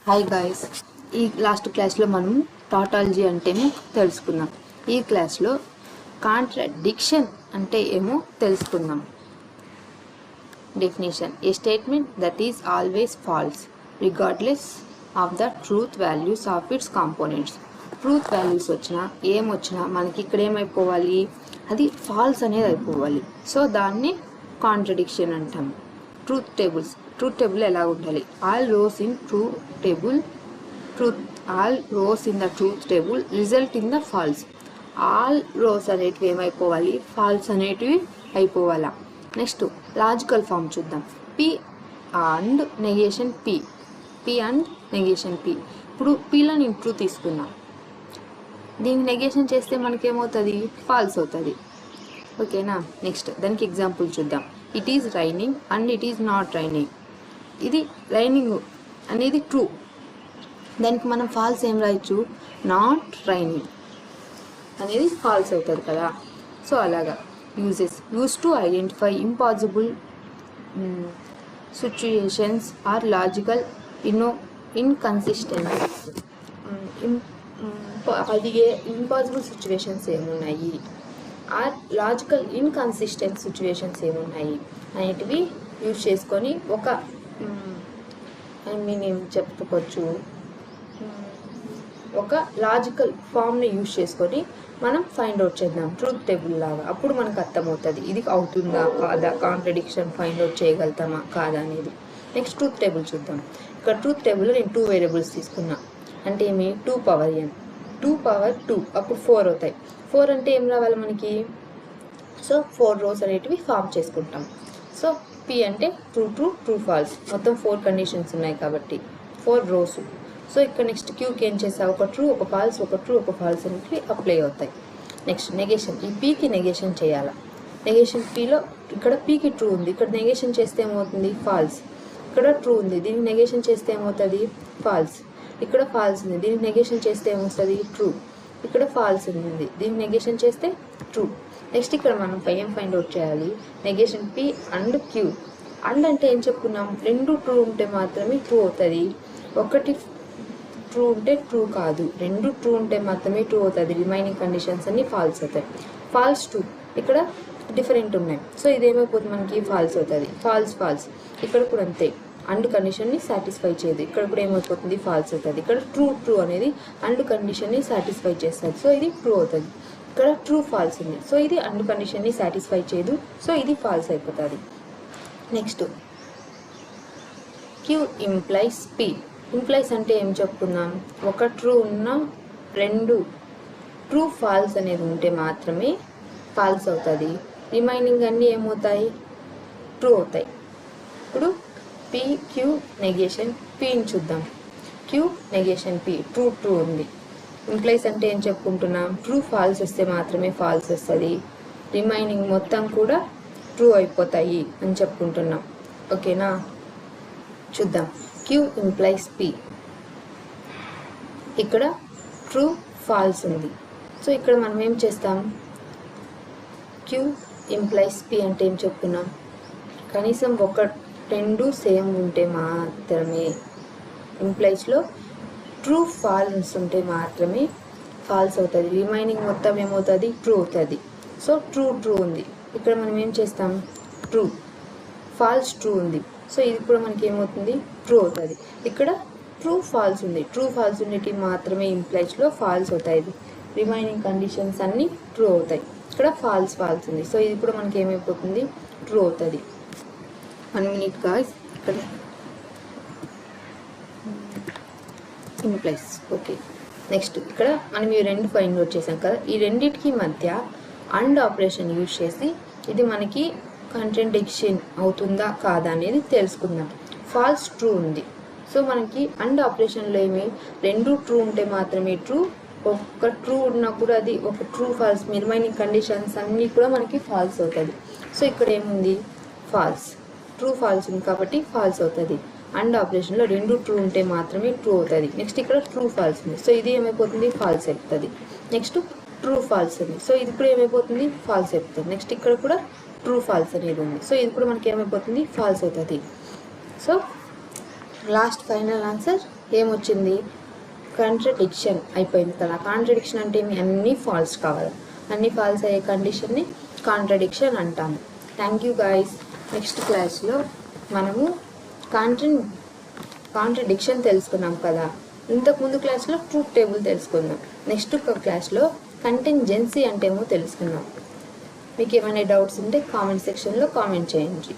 Hi guys, ఈ last క్లాస్లో మనం టాటాలజీ అంటేమో తెలుసుకుందాం. ఈ క్లాస్లో కాంట్రడిక్షన్ అంటే ఏమో తెలుసుకుందాం. Definition: a statement that is always false regardless of the truth values of its components. Truth values వచ్చినా ఏమొచ్చినా మనకి ఇక్కడ ఏమైపోవాలి, అది ఫాల్స్ అనేది అయిపోవాలి. సో దాన్ని కాంట్రడిక్షన్ అంటాం. ట్రూత్ టేబుల్ ఎలా ఉండాలి? All rows in the truth table result in the false. All rose అనేటివి ఏమైపోవాలి, ఫాల్స్ అనేటివి అయిపోవాలా. నెక్స్ట్ లాజికల్ ఫామ్ చూద్దాం. P and negation P. ఇప్పుడు పిలో నేను ట్రూ తీసుకున్నా, దీన్ని నెగేషన్ చేస్తే మనకేమవుతుంది, ఫాల్స్ అవుతుంది. ఓకేనా. నెక్స్ట్ దానికి ఎగ్జాంపుల్ చూద్దాం. It is raining and it is not raining. ఇది రైనింగ్ అనేది ట్రూ, దానికి మనం ఫాల్స్ ఏం రాయొచ్చు, నాట్ రైనింగ్ అనేది ఫాల్స్ అవుతుంది కదా. సో అలాగా use to identify impossible situations or logical inconsistencies. అది ఇంపాసిబుల్ సిచ్యువేషన్స్ ఏమున్నాయి, ఆర్ లాజికల్ ఇన్కన్సిస్టెంట్ సిచ్యువేషన్స్ ఏమున్నాయి అనేటివి యూజ్ చేసుకొని ఏం చెప్పుకోవచ్చు, ఒక లాజికల్ ఫామ్ని యూజ్ చేసుకొని మనం ఫైండ్ అవుట్ చేద్దాం ట్రూత్ టేబుల్ లాగా. అప్పుడు మనకు అర్థమవుతుంది ఇది అవుతుందా కాదా, కాంట్రడిక్షన్ ఫైండ్ అవుట్ చేయగలుగుతామా కాదా అనేది. నెక్స్ట్ ట్రూత్ టేబుల్ చూద్దాం. ఇక్కడ ట్రూత్ టేబుల్లో నేను 2 వేరియబుల్స్ తీసుకున్నా. అంటే ఏమి, 2 పవర్ n, 2 పవర్ 2, అప్పుడు 4 అవుతాయి. 4 అంటే ఏం రావాలి మనకి, సో 4 రోస్ అనేటివి ఫామ్ చేసుకుంటాం. సో పి అంటే ట్రూ ఫాల్స్, మొత్తం 4 కండిషన్స్ ఉన్నాయి కాబట్టి 4 రోస్. సో ఇక్కడ నెక్స్ట్ క్యూకి ఏం చేసా, ఒక ట్రూ ఒక ఫాల్స్ అనేటివి అప్లై అవుతాయి. నెక్స్ట్ నెగేషన్, ఈ పీకి నెగేషన్ చేయాలా. నెగేషన్ పీలో ఇక్కడ పీకి ట్రూ ఉంది, ఇక్కడ నెగేషన్ చేస్తే ఏమవుతుంది, ఫాల్స్. ఇక్కడ ట్రూ ఉంది, దీనికి నెగేషన్ చేస్తే ఏమవుతుంది, ఫాల్స్. ఇక్కడ ఫాల్స్ ఉంది, దీనికి నెగేషన్ చేస్తే ఏమవుతుంది, ట్రూ. ఇక్కడ ఫాల్స్ ఉంది, దీనికి నెగేషన్ చేస్తే ట్రూ. నెక్స్ట్ ఇక్కడ మనం ఏం ఫైండ్ అవుట్ చేయాలి, negation P and Q. And అంటే ఏం చెప్పుకున్నాం, 2 ట్రూ ఉంటే మాత్రమే ట్రూ అవుతుంది, ఒకటి ట్రూ ఉంటే ట్రూ కాదు. 2 ట్రూ ఉంటే మాత్రమే ట్రూ అవుతుంది, రిమైనింగ్ కండిషన్స్ అన్ని ఫాల్స్ అవుతాయి. ఫాల్స్ 2 ఇక్కడ డిఫరెంట్ ఉన్నాయి, సో ఇదేమైపోతుంది మనకి, ఫాల్స్ అవుతుంది. ఫాల్స్ ఇక్కడ కూడా అంతే, అండ్ కండిషన్ని సాటిస్ఫై చేయదు, ఇక్కడ కూడా ఏమైపోతుంది, ఫాల్స్ అవుతుంది. ఇక్కడ ట్రూ అనేది అండ్ కండిషన్ని సాటిస్ఫై చేస్తుంది, సో ఇది ట్రూ అవుతుంది. ఇక్కడ ట్రూ ఫాల్స్ ఉంది, సో ఇది అండ్ కండిషన్ని సాటిస్ఫై చేయదు, సో ఇది ఫాల్స్ అయిపోతుంది. Next Q implies P. Implies అంటే ఏం చెప్పుకున్నాం, ఒక ట్రూ ఉన్న 2 ట్రూ ఫాల్స్ అనేది ఉంటే మాత్రమే ఫాల్స్ అవుతుంది, రిమైనింగ్ అన్నీ ఏమవుతాయి, ట్రూ అవుతాయి. ఇప్పుడు పి క్యూ నెగేషన్ పిని చూద్దాం. క్యూ నెగేషన్ పి, ట్రూ ఉంది. ఇంప్లైస్ అంటే ఏం చెప్పుకుంటున్నాం, ట్రూ ఫాల్స్ వస్తే మాత్రమే ఫాల్స్ వస్తుంది, రిమైనింగ్ మొత్తం కూడా ట్రూ అయిపోతాయి అని చెప్పుకుంటున్నాం. ఓకేనా. చూద్దాం. క్యూ ఇంప్లైస్ పి, ఇక్కడ ట్రూ ఫాల్స్ ఉంది, సో ఇక్కడ మనం ఏం చేస్తాం, క్యూ ఇంప్లైస్ పి అంటే ఏం చెప్పుకున్నాం, కనీసం 2 సేమ్ ఉంటే మాత్రమే, ఇంప్లైస్లో ట్రూ ఫాల్స్ ఉంటే మాత్రమే ఫాల్స్ అవుతుంది, రిమైనింగ్ మొత్తం ఏమవుతుంది, ట్రూ అవుతుంది. సో ట్రూ ఉంది, ఇక్కడ మనం ఏం చేస్తాం, ఫాల్స్ ట్రూ ఉంది, సో ఇది కూడా మనకి ఏమవుతుంది, ట్రూ అవుతుంది. ఇక్కడ ట్రూ ఫాల్స్ ఉండేటి మాత్రమే ఇంప్లైస్లో ఫాల్స్ అవుతాయి, రిమైనింగ్ కండిషన్స్ అన్నీ ట్రూ అవుతాయి. ఇక్కడ ఫాల్స్ ఉంది, సో ఇది కూడా మనకి ఏమైపోతుంది, ట్రూ అవుతుంది. 1 minute guys. ఇక్కడ ఇంప్లైస్. ఓకే. నెక్స్ట్ ఇక్కడ మనం ఈ 2 ఫైండ్ అవుట్ చేసాం కదా, ఈ రెండింటికి మధ్య అండ్ ఆపరేషన్ యూజ్ చేసి ఇది మనకి కాంట్రడిక్షన్ అవుతుందా కాదా అనేది తెలుసుకుందాం. ఫాల్స్ ట్రూ ఉంది, సో మనకి అండ్ ఆపరేషన్లో ఏమి, 2 ట్రూ ఉంటే మాత్రమే ట్రూ, ఒక ట్రూ ఉన్నా కూడా అది ఒక ట్రూ ఫాల్స్, రిమైనింగ్ కండిషన్స్ అన్నీ కూడా మనకి ఫాల్స్ అవుతుంది. సో ఇక్కడ ఏముంది, ట్రూ ఫాల్స్ ఉంది కాబట్టి ఫాల్స్ అవుతుంది. అండ్ ఆపరేషన్లో 2 ట్రూ ఉంటే మాత్రమే ట్రూ అవుతుంది. నెక్స్ట్ ఇక్కడ ట్రూ ఫాల్స్ ఉంది, సో ఇది ఏమైపోతుంది, ఫాల్స్ అయిపోతుంది. నెక్స్ట్ ట్రూ ఫాల్స్ ఉంది, సో ఇది కూడా ఏమైపోతుంది, ఫాల్స్ అయిపోతుంది. నెక్స్ట్ ఇక్కడ కూడా ట్రూ ఫాల్స్ అనేది ఉంది, సో ఇది కూడా మనకి ఏమైపోతుంది, ఫాల్స్ అవుతుంది. సో లాస్ట్ ఫైనల్ ఆన్సర్ ఏమొచ్చింది? కాంట్రడిక్షన్ అయిపోయింది కదా. కాంట్రడిక్షన్ అంటే అన్నీ ఫాల్స్ కావాలి, అన్నీ ఫాల్స్ అయ్యే కండిషన్ని కాంట్రడిక్షన్ అంటాము. Thank you guys. నెక్స్ట్ క్లాస్లో మనము కాంట్రడిక్షన్ తెలుసుకున్నాం కదా. ఇంతకుముందు క్లాస్లో ట్రూత్ టేబుల్ తెలుసుకుందాం. నెక్స్ట్ క్లాస్లో కంటింజెన్సీ అంటే ఏమో తెలుసుకుందాం. మీకు ఏమైనా డౌట్స్ ఉంటే కామెంట్ సెక్షన్లో కామెంట్ చేయండి.